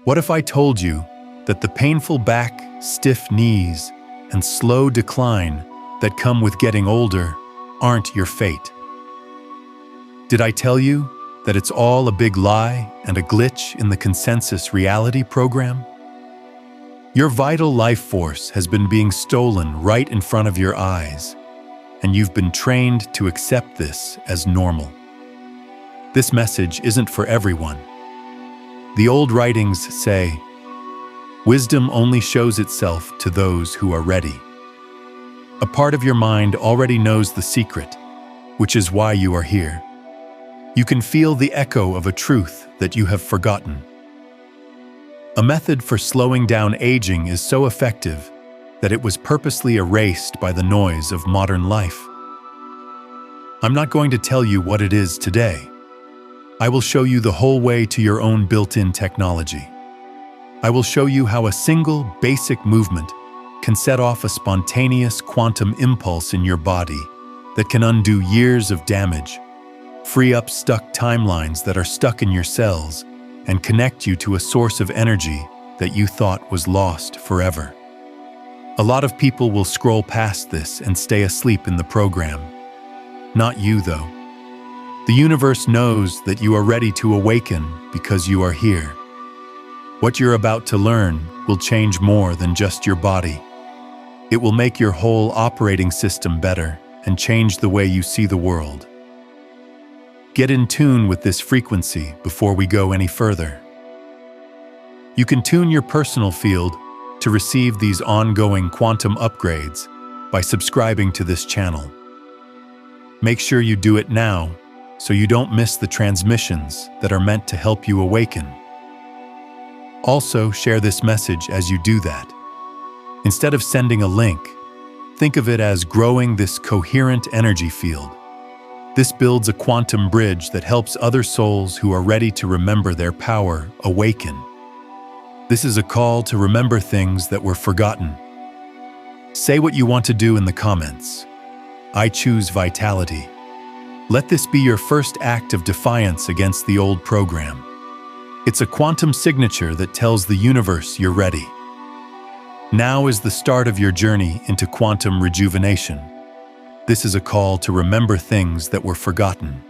What if I told you that the painful back, stiff knees, and slow decline that come with getting older aren't your fate? Did I tell you that it's all a big lie and a glitch in the consensus reality program? Your vital life force has been being stolen right in front of your eyes, and you've been trained to accept this as normal. This message isn't for everyone. The old writings say, wisdom only shows itself to those who are ready. A part of your mind already knows the secret, which is why you are here. You can feel the echo of a truth that you have forgotten. A method for slowing down aging is so effective that it was purposely erased by the noise of modern life. I'm not going to tell you what it is today. I will show you the whole way to your own built-in technology. I will show you how a single basic movement can set off a spontaneous quantum impulse in your body that can undo years of damage, free up stuck timelines that are stuck in your cells, and connect you to a source of energy that you thought was lost forever. A lot of people will scroll past this and stay asleep in the program. Not you, though. The universe knows that you are ready to awaken because you are here. What you're about to learn will change more than just your body. It will make your whole operating system better and change the way you see the world. Get in tune with this frequency before we go any further. You can tune your personal field to receive these ongoing quantum upgrades by subscribing to this channel. Make sure you do it now so you don't miss the transmissions that are meant to help you awaken. Also, share this message as you do that. Instead of sending a link, think of it as growing this coherent energy field. This builds a quantum bridge that helps other souls who are ready to remember their power awaken. This is a call to remember things that were forgotten. Say what you want to do in the comments. I choose vitality. Let this be your first act of defiance against the old program. It's a quantum signature that tells the universe you're ready. Now is the start of your journey into quantum rejuvenation. This is a call to remember things that were forgotten.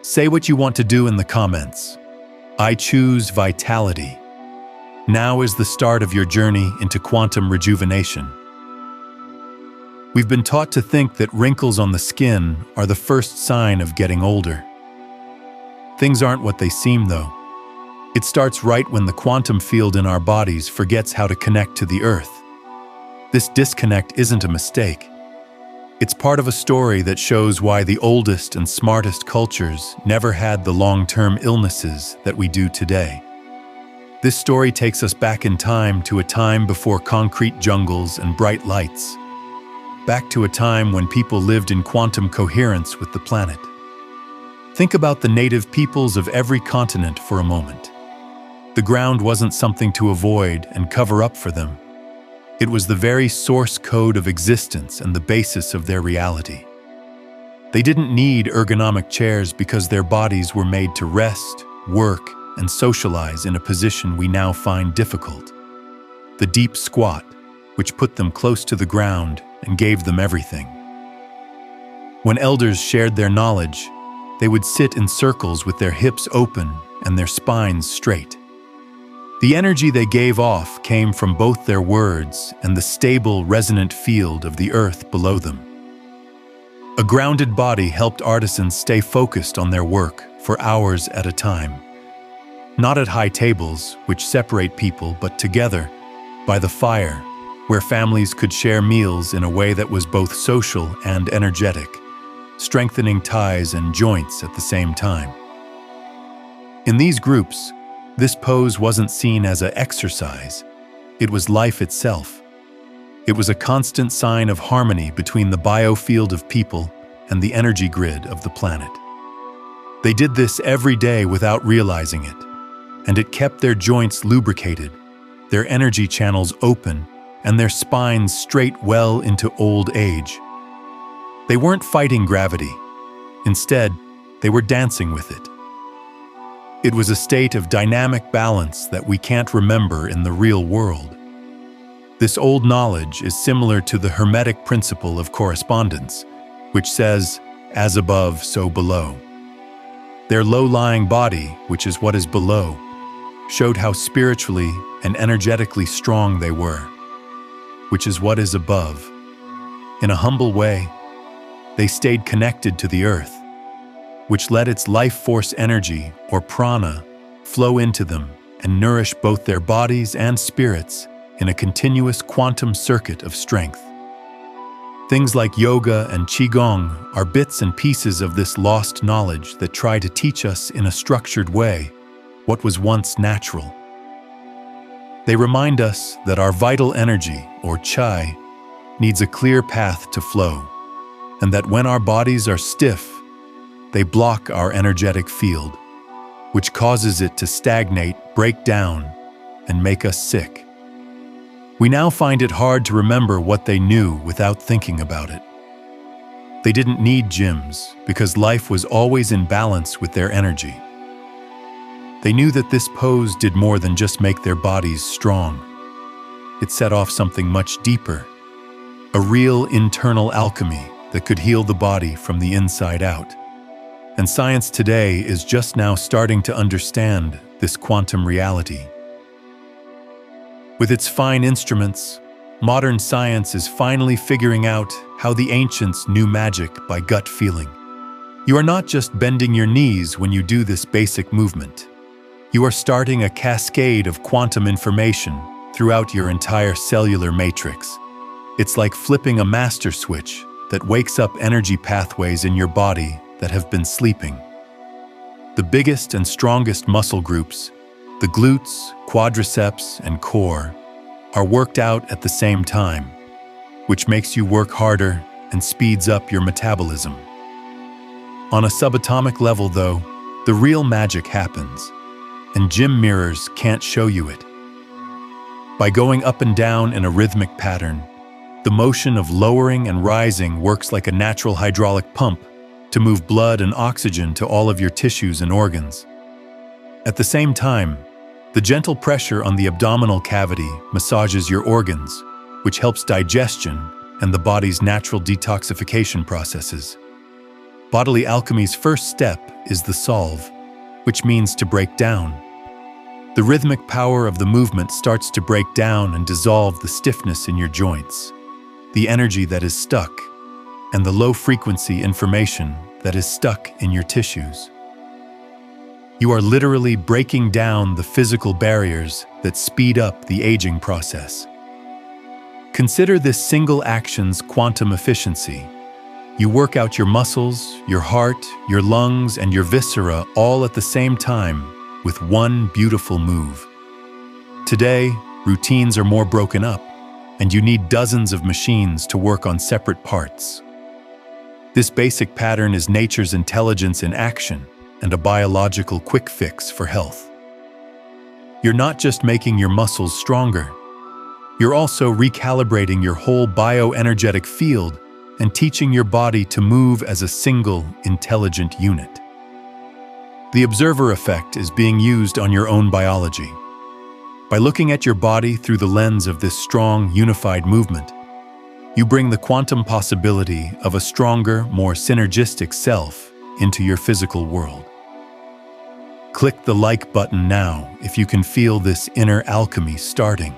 Say what you want to do in the comments. I choose vitality. Now is the start of your journey into quantum rejuvenation. We've been taught to think that wrinkles on the skin are the first sign of getting older. Things aren't what they seem, though. It starts right when the quantum field in our bodies forgets how to connect to the earth. This disconnect isn't a mistake. It's part of a story that shows why the oldest and smartest cultures never had the long-term illnesses that we do today. This story takes us back in time to a time before concrete jungles and bright lights. Back to a time when people lived in quantum coherence with the planet. Think about the native peoples of every continent for a moment. The ground wasn't something to avoid and cover up for them. It was the very source code of existence and the basis of their reality. They didn't need ergonomic chairs because their bodies were made to rest, work, and socialize in a position we now find difficult. The deep squat, which put them close to the ground and gave them everything. When elders shared their knowledge, they would sit in circles with their hips open and their spines straight. The energy they gave off came from both their words and the stable, resonant field of the earth below them. A grounded body helped artisans stay focused on their work for hours at a time. Not at high tables, which separate people, but together, by the fire, where families could share meals in a way that was both social and energetic, strengthening ties and joints at the same time. In these groups, this pose wasn't seen as an exercise, it was life itself. It was a constant sign of harmony between the biofield of people and the energy grid of the planet. They did this every day without realizing it, and it kept their joints lubricated, their energy channels open, and their spines straight well into old age. They weren't fighting gravity. Instead, they were dancing with it. It was a state of dynamic balance that we can't remember in the real world. This old knowledge is similar to the Hermetic principle of correspondence, which says, as above, so below. Their low-lying body, which is what is below, showed how spiritually and energetically strong they were, which is what is above. In a humble way, they stayed connected to the earth, which let its life force energy, or prana, flow into them and nourish both their bodies and spirits in a continuous quantum circuit of strength. Things like yoga and qigong are bits and pieces of this lost knowledge that try to teach us in a structured way what was once natural. They remind us that our vital energy, or chai, needs a clear path to flow, and that when our bodies are stiff, they block our energetic field, which causes it to stagnate, break down, and make us sick. We now find it hard to remember what they knew without thinking about it. They didn't need gyms because life was always in balance with their energy. They knew that this pose did more than just make their bodies strong. It set off something much deeper, a real internal alchemy that could heal the body from the inside out. And science today is just now starting to understand this quantum reality. With its fine instruments, modern science is finally figuring out how the ancients knew magic by gut feeling. You are not just bending your knees when you do this basic movement. You are starting a cascade of quantum information throughout your entire cellular matrix. It's like flipping a master switch that wakes up energy pathways in your body that have been sleeping. The biggest and strongest muscle groups, the glutes, quadriceps, and core, are worked out at the same time, which makes you work harder and speeds up your metabolism. On a subatomic level, though, the real magic happens, and gym mirrors can't show you it. By going up and down in a rhythmic pattern, the motion of lowering and rising works like a natural hydraulic pump to move blood and oxygen to all of your tissues and organs. At the same time, the gentle pressure on the abdominal cavity massages your organs, which helps digestion and the body's natural detoxification processes. Bodily alchemy's first step is the solve, which means to break down. The rhythmic power of the movement starts to break down and dissolve the stiffness in your joints, the energy that is stuck, and the low-frequency information that is stuck in your tissues. You are literally breaking down the physical barriers that speed up the aging process. Consider this single action's quantum efficiency. You work out your muscles, your heart, your lungs, and your viscera all at the same time with one beautiful move. Today, routines are more broken up, and you need dozens of machines to work on separate parts. This basic pattern is nature's intelligence in action and a biological quick fix for health. You're not just making your muscles stronger, you're also recalibrating your whole bioenergetic field and teaching your body to move as a single, intelligent unit. The observer effect is being used on your own biology. By looking at your body through the lens of this strong, unified movement, you bring the quantum possibility of a stronger, more synergistic self into your physical world. Click the like button now if you can feel this inner alchemy starting.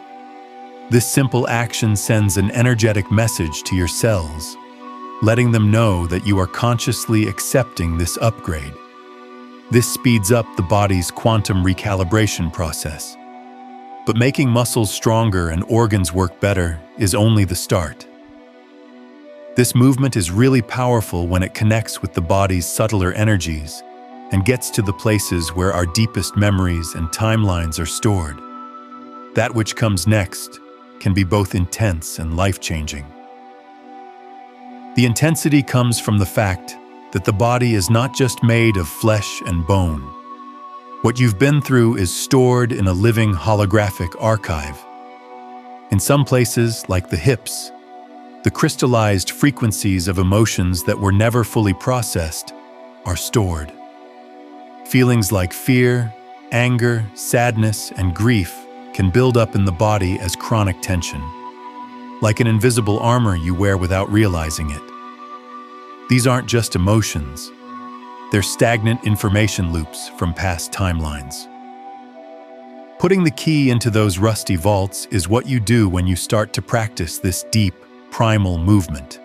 This simple action sends an energetic message to your cells, letting them know that you are consciously accepting this upgrade. This speeds up the body's quantum recalibration process. But making muscles stronger and organs work better is only the start. This movement is really powerful when it connects with the body's subtler energies and gets to the places where our deepest memories and timelines are stored. That which comes next can be both intense and life-changing. The intensity comes from the fact that the body is not just made of flesh and bone. What you've been through is stored in a living holographic archive. In some places, like the hips, the crystallized frequencies of emotions that were never fully processed are stored. Feelings like fear, anger, sadness, and grief can build up in the body as chronic tension, like an invisible armor you wear without realizing it. These aren't just emotions. They're stagnant information loops from past timelines. Putting the key into those rusty vaults is what you do when you start to practice this deep, primal movement.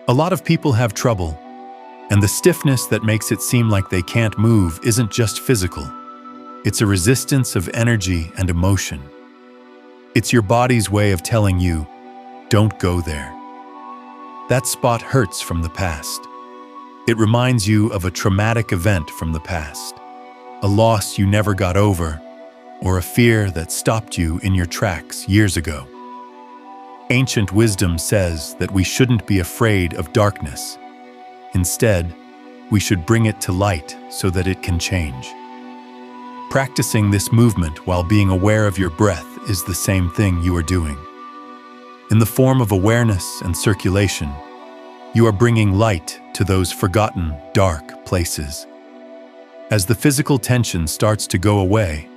A lot of people have trouble, and the stiffness that makes it seem like they can't move isn't just physical. It's a resistance of energy and emotion. It's your body's way of telling you, don't go there. That spot hurts from the past. It reminds you of a traumatic event from the past, a loss you never got over, or a fear that stopped you in your tracks years ago. Ancient wisdom says that we shouldn't be afraid of darkness. Instead, we should bring it to light so that it can change. Practicing this movement while being aware of your breath is the same thing you are doing. In the form of awareness and circulation, you are bringing light to those forgotten, dark places. As the physical tension starts to go away,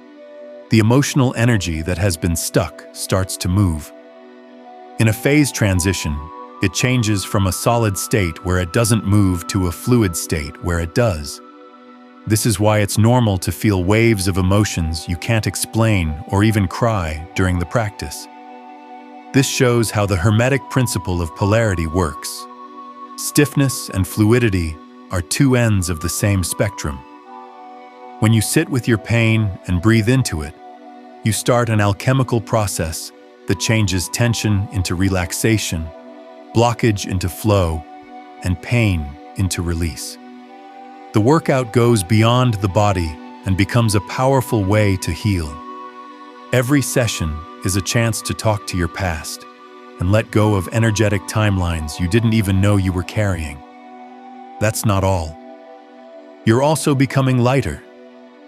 the emotional energy that has been stuck starts to move. In a phase transition, it changes from a solid state where it doesn't move to a fluid state where it does. This is why it's normal to feel waves of emotions you can't explain or even cry during the practice. This shows how the Hermetic principle of polarity works. Stiffness and fluidity are two ends of the same spectrum. When you sit with your pain and breathe into it, you start an alchemical process that changes tension into relaxation, blockage into flow, and pain into release. The workout goes beyond the body and becomes a powerful way to heal. Every session is a chance to talk to your past and let go of energetic timelines you didn't even know you were carrying. That's not all. You're also becoming lighter,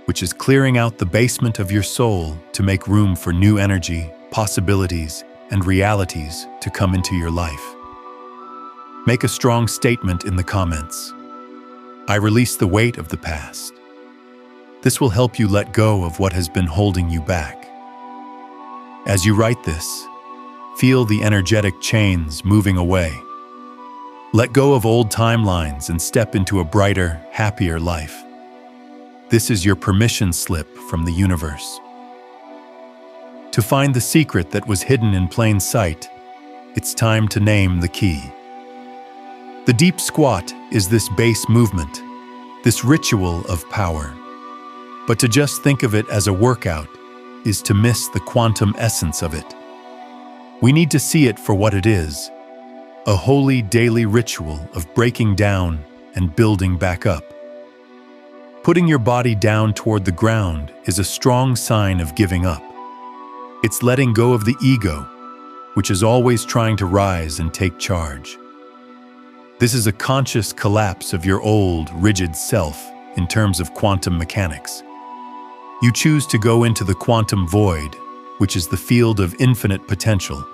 which is clearing out the basement of your soul to make room for new energy, possibilities, and realities to come into your life. Make a strong statement in the comments. I release the weight of the past. This will help you let go of what has been holding you back. As you write this, feel the energetic chains moving away. Let go of old timelines and step into a brighter, happier life. This is your permission slip from the universe. To find the secret that was hidden in plain sight, it's time to name the key. The deep squat is this base movement, this ritual of power. But to just think of it as a workout is to miss the quantum essence of it. We need to see it for what it is, a holy daily ritual of breaking down and building back up. Putting your body down toward the ground is a strong sign of giving up. It's letting go of the ego, which is always trying to rise and take charge. This is a conscious collapse of your old, rigid self in terms of quantum mechanics. You choose to go into the quantum void, which is the field of infinite potential,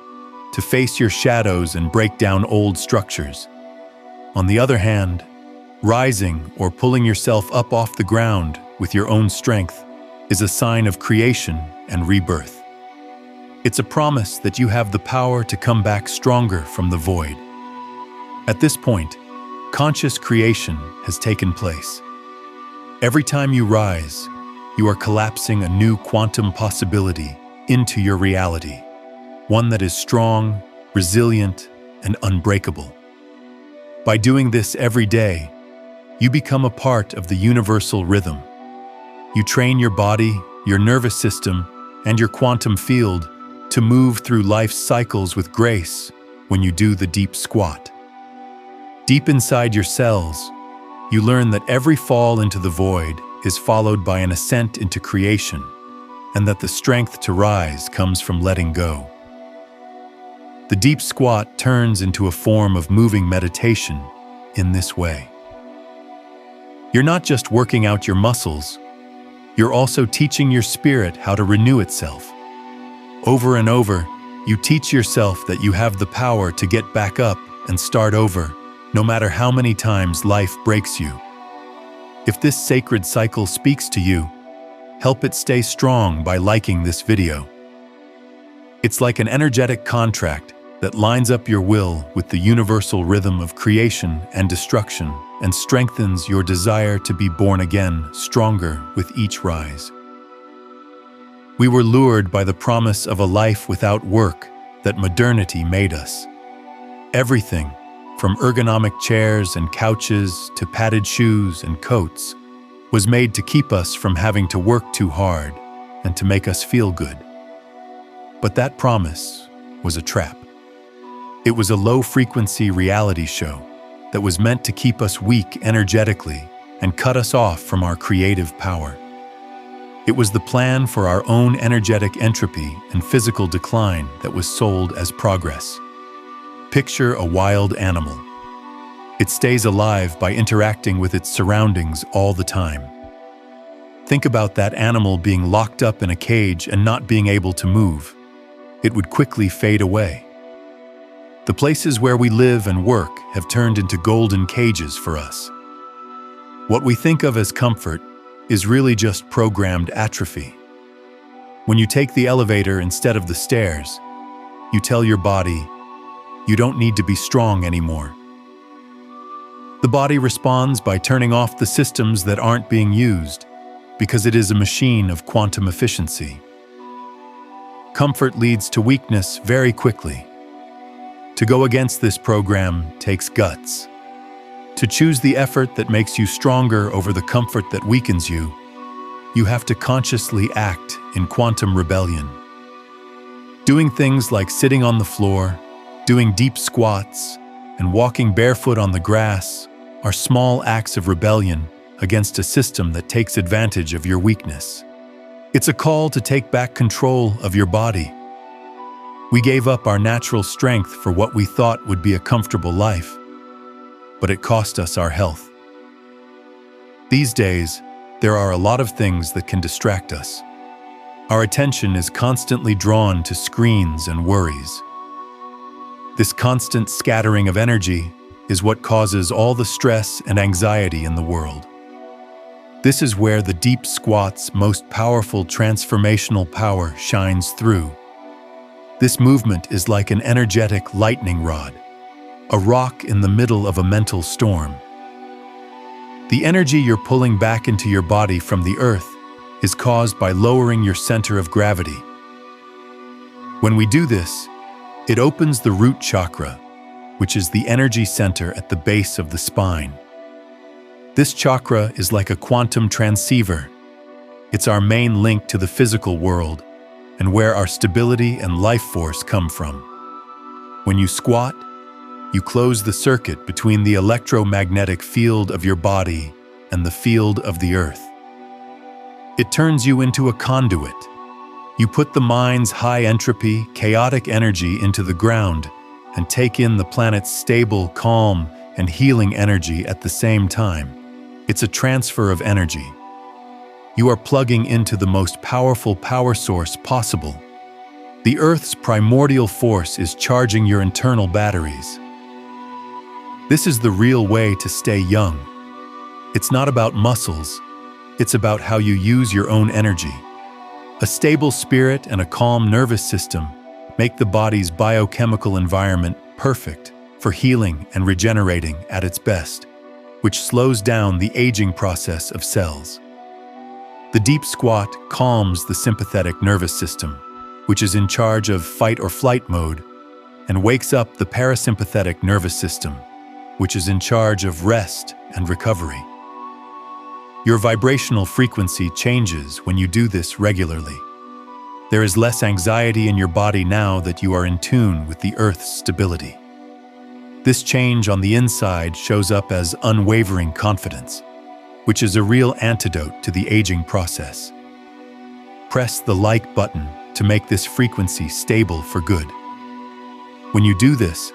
to face your shadows and break down old structures. On the other hand, rising or pulling yourself up off the ground with your own strength is a sign of creation and rebirth. It's a promise that you have the power to come back stronger from the void. At this point, conscious creation has taken place. Every time you rise, you are collapsing a new quantum possibility into your reality, one that is strong, resilient, and unbreakable. By doing this every day, you become a part of the universal rhythm. You train your body, your nervous system, and your quantum field to move through life's cycles with grace when you do the deep squat. Deep inside your cells, you learn that every fall into the void is followed by an ascent into creation, and that the strength to rise comes from letting go. The deep squat turns into a form of moving meditation in this way. You're not just working out your muscles, you're also teaching your spirit how to renew itself. Over and over, you teach yourself that you have the power to get back up and start over, no matter how many times life breaks you. If this sacred cycle speaks to you, help it stay strong by liking this video. It's like an energetic contract that lines up your will with the universal rhythm of creation and destruction and strengthens your desire to be born again stronger with each rise. We were lured by the promise of a life without work that modernity made us. Everything, from ergonomic chairs and couches to padded shoes and coats, was made to keep us from having to work too hard and to make us feel good. But that promise was a trap. It was a low-frequency reality show that was meant to keep us weak energetically and cut us off from our creative power. It was the plan for our own energetic entropy and physical decline that was sold as progress. Picture a wild animal. It stays alive by interacting with its surroundings all the time. Think about that animal being locked up in a cage and not being able to move. It would quickly fade away. The places where we live and work have turned into golden cages for us. What we think of as comfort is really just programmed atrophy. When you take the elevator instead of the stairs, you tell your body, you don't need to be strong anymore. The body responds by turning off the systems that aren't being used because it is a machine of quantum efficiency. Comfort leads to weakness very quickly. To go against this program takes guts. To choose the effort that makes you stronger over the comfort that weakens you, you have to consciously act in quantum rebellion. Doing things like sitting on the floor, doing deep squats, and walking barefoot on the grass are small acts of rebellion against a system that takes advantage of your weakness. It's a call to take back control of your body. We gave up our natural strength for what we thought would be a comfortable life, but it cost us our health. These days, there are a lot of things that can distract us. Our attention is constantly drawn to screens and worries. This constant scattering of energy is what causes all the stress and anxiety in the world. This is where the deep squat's most powerful transformational power shines through. This movement is like an energetic lightning rod, a rock in the middle of a mental storm. The energy you're pulling back into your body from the earth is caused by lowering your center of gravity. When we do this, it opens the root chakra, which is the energy center at the base of the spine. This chakra is like a quantum transceiver. It's our main link to the physical world and where our stability and life force come from. When you squat, you close the circuit between the electromagnetic field of your body and the field of the earth. It turns you into a conduit. You put the mind's high entropy, chaotic energy into the ground and take in the planet's stable, calm, and healing energy at the same time. It's a transfer of energy. You are plugging into the most powerful power source possible. The Earth's primordial force is charging your internal batteries. This is the real way to stay young. It's not about muscles, it's about how you use your own energy. A stable spirit and a calm nervous system make the body's biochemical environment perfect for healing and regenerating at its best, which slows down the aging process of cells. The deep squat calms the sympathetic nervous system, which is in charge of fight or flight mode, and wakes up the parasympathetic nervous system, which is in charge of rest and recovery. Your vibrational frequency changes when you do this regularly. There is less anxiety in your body now that you are in tune with the Earth's stability. This change on the inside shows up as unwavering confidence, which is a real antidote to the aging process. Press the like button to make this frequency stable for good. When you do this,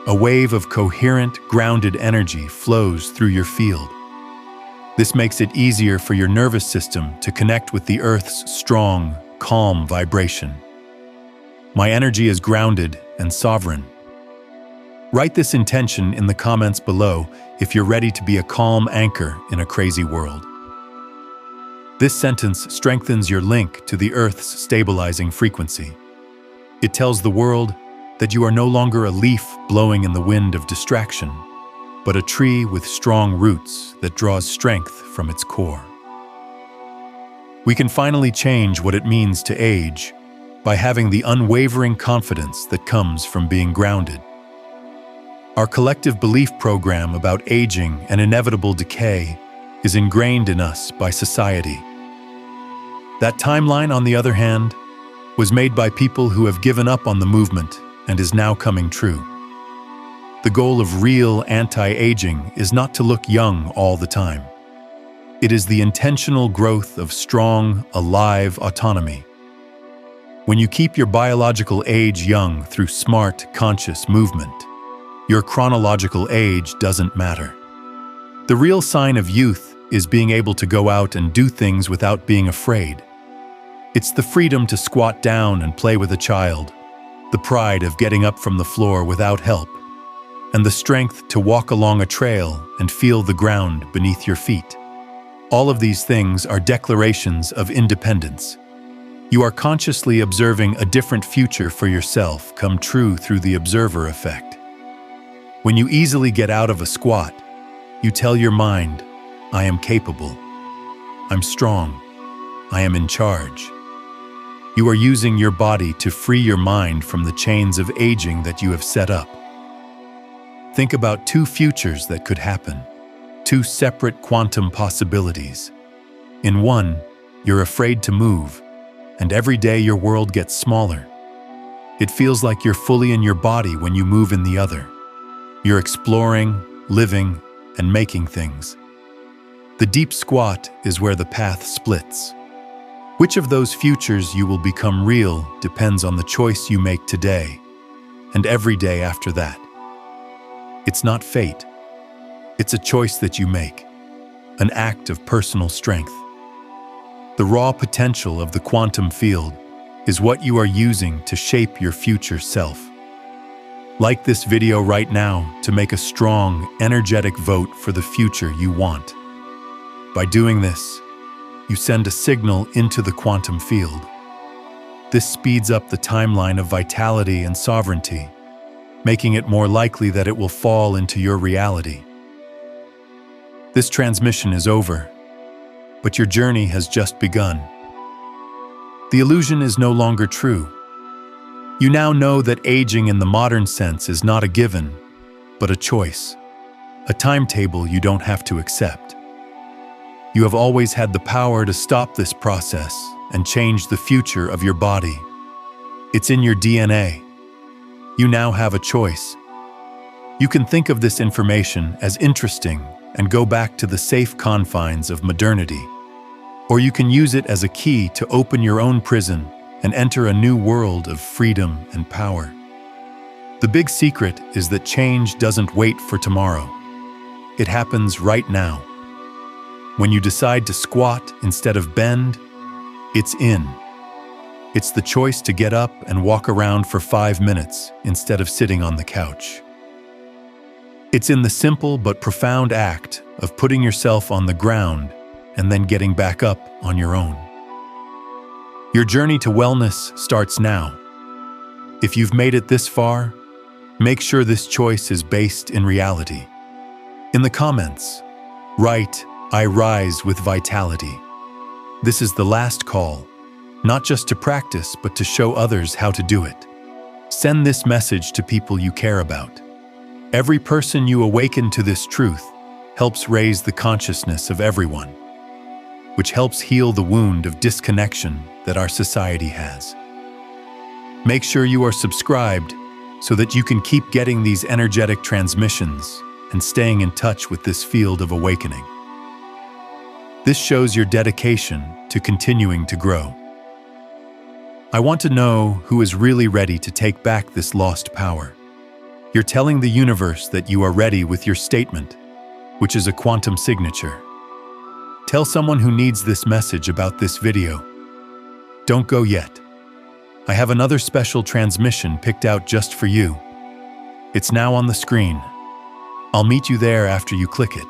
a wave of coherent, grounded energy flows through your field. This makes it easier for your nervous system to connect with the Earth's strong, calm vibration. My energy is grounded and sovereign. Write this intention in the comments below if you're ready to be a calm anchor in a crazy world. This sentence strengthens your link to the Earth's stabilizing frequency. It tells the world that you are no longer a leaf blowing in the wind of distraction, but a tree with strong roots that draws strength from its core. We can finally change what it means to age by having the unwavering confidence that comes from being grounded. Our collective belief program about aging and inevitable decay is ingrained in us by society. That timeline, on the other hand, was made by people who have given up on the movement and is now coming true. The goal of real anti-aging is not to look young all the time. It is the intentional growth of strong, alive autonomy. When you keep your biological age young through smart, conscious movement, your chronological age doesn't matter. The real sign of youth is being able to go out and do things without being afraid. It's the freedom to squat down and play with a child, the pride of getting up from the floor without help, and the strength to walk along a trail and feel the ground beneath your feet. All of these things are declarations of independence. You are consciously observing a different future for yourself come true through the observer effect. When you easily get out of a squat, you tell your mind, I am capable, I'm strong, I am in charge. You are using your body to free your mind from the chains of aging that you have set up. Think about two futures that could happen, two separate quantum possibilities. In one, you're afraid to move, and every day your world gets smaller. It feels like you're fully in your body when you move in the other. You're exploring, living, and making things. The deep squat is where the path splits. Which of those futures you will become real depends on the choice you make today, and every day after that. It's not fate. It's a choice that you make, an act of personal strength. The raw potential of the quantum field is what you are using to shape your future self. Like this video right now to make a strong, energetic vote for the future you want. By doing this, you send a signal into the quantum field. This speeds up the timeline of vitality and sovereignty, making it more likely that it will fall into your reality. This transmission is over, but your journey has just begun. The illusion is no longer true. You now know that aging in the modern sense is not a given, but a choice, a timetable you don't have to accept. You have always had the power to stop this process and change the future of your body. It's in your DNA. You now have a choice. You can think of this information as interesting and go back to the safe confines of modernity. Or you can use it as a key to open your own prison and enter a new world of freedom and power. The big secret is that change doesn't wait for tomorrow. It happens right now. When you decide to squat instead of bend, it's in. It's the choice to get up and walk around for 5 minutes instead of sitting on the couch. It's in the simple but profound act of putting yourself on the ground and then getting back up on your own. Your journey to wellness starts now. If you've made it this far, make sure this choice is based in reality. In the comments, write, I rise with vitality. This is the last call, not just to practice, but to show others how to do it. Send this message to people you care about. Every person you awaken to this truth helps raise the consciousness of everyone, which helps heal the wound of disconnection that our society has. Make sure you are subscribed so that you can keep getting these energetic transmissions and staying in touch with this field of awakening. This shows your dedication to continuing to grow. I want to know who is really ready to take back this lost power. You're telling the universe that you are ready with your statement, which is a quantum signature. Tell someone who needs this message about this video. Don't go yet. I have another special transmission picked out just for you. It's now on the screen. I'll meet you there after you click it.